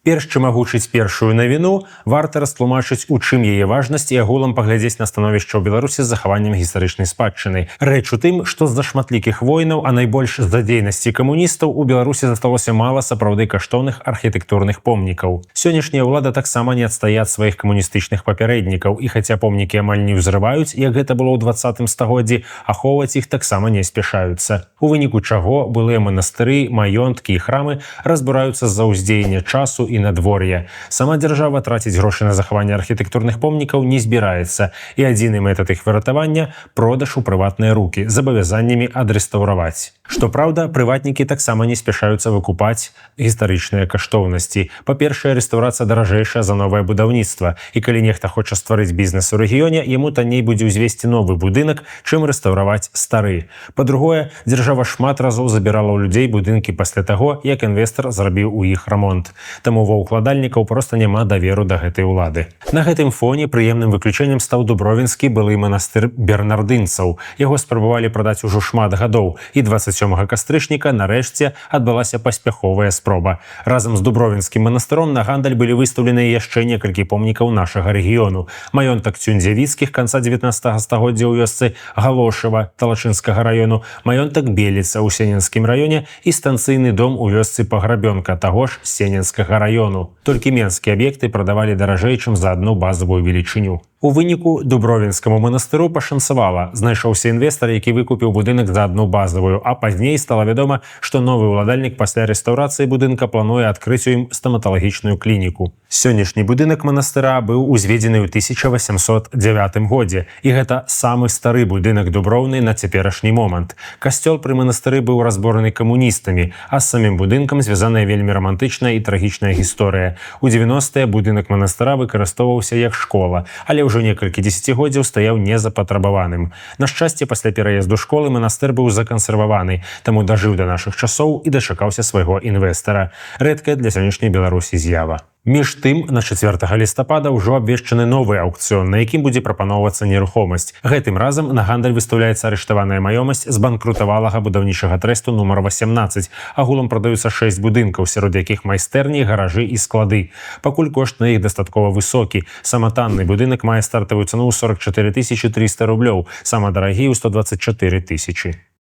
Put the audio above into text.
Перш чым агучыць першую навіну, варта растлумачыць, у чым яе важнасць і агулам паглядзець на становішча ў Беларусі з захаваннем гістарычнай спадчыны. Рэч у тым, што з-за шматлікіх войнаў, а найбольш з-за дзейнасці камуністаў, у Беларусі засталося мала сапраўды каштоўных архітэктурных помнікаў. Сённяшняя ўлада таксама не адстае ад сваіх камуністычных папярэднікаў, і хаця помнікі амаль не ўзрываюць, як гэта было ў 20 стагоддзі, ахоўваць іх таксама не спяшаюцца. У выніку чаго былыя манастыры, маёнткі і храмы разбураюцца з-за ўздзеяння часу і надвор'я. Сама дзяржава траціць грошы на захаванне архітэктурных помнікаў не збіраецца, і адзіны метад іх выратавання – продаж у прыватныя рукі з абавязаннямі адрэстаўраваць. Што праўда, прыватнікі таксама не спяшаюцца выкупаць гістарычныя каштоўнасці. Па-першае, рэстаўрацыя даражэйшая за новае будаўніцтва, і калі нехта хоча стварыць бізнес у рэгіёне, яму танней будзе ўзвесці новы будынак, чым рэстаўраваць стары. Па-другое, дзяржава шмат разоў забірала ў людзей будынкі пасля таго, як інвестар зрабіў у іх рамонт. Таму ва ўкладальнікаў проста няма даверу да гэтай улады. На гэтым фоне прыемным выключэннем стаў дубровінскі былы манастыр бернардынцаў. Яго спрабавалі прадаць ужо шмат гадоў, і 27 кастрычніка нарэшце адбылася паспяховая спроба. Разам з дубровінскім манастыром на гандаль былі выстаўленыя яшчэ некалькі помнікаў нашага рэгіёну. Маёнтак Цюндзявіцкіх канца 19 стагоддзя ў вёсцы Галошава Талачынскага раёну, маёнтак Беліца ў Сененскім раёне і станцыйны дом у вёсцы Паграбёнка таго ж Сененскага раёну. Толькі менскія аб'екты прадавалі даражэй, чым за адну базавую велічыню. У выніку дубровінскаму манастыру пашанцавала. Знайшоўся інвестар, які выкупіў будынак за адну базавую, а пазней стала вядома, што новы ўладальнік пасля рэстаўрацыі будынка плануе адкрыць у ім стаматалагічную клініку. Сённяшні будынак манастыра быў узведзены ў 1809 годзе, і гэта самы стары будынак Дуброўны на цяперашні момант. Касцёл пры манастыры быў разбораны камуністамі, а з самім будынкам звязаная вельмі рамантычная і трагічная гісторыя. У 90-е будынак манастыра выкарыстоўваўся як школа, але ўжо некалькі дзесяцігоддзяў стаяў незапатрабаваным. На шчасце, пасля пераезду школы манастыр быў закансерваваны, таму дажыў да нашых часоў і дачакаўся свайго інвестара. Рэдкая для сённяшняй Беларусі з'ява. Між тым, на 4 лістапада ўжо абвешчаны новы аўкцыён, на якім будзе прапаноўвацца нерухомасць. Гэтым разам на гандаль выстаўляецца арыштаваная маёмасць з банкрутавалага будаўнічага трэсту нумар 18. Агулам прадаюцца 6 будынкаў, сярод якіх майстэрні, гаражы і склады. Пакуль кошт на іх дастаткова высокі. Самы танны будынак мае стартавую цану ў 44 300 рублёў, самы дарагі ў 124 000.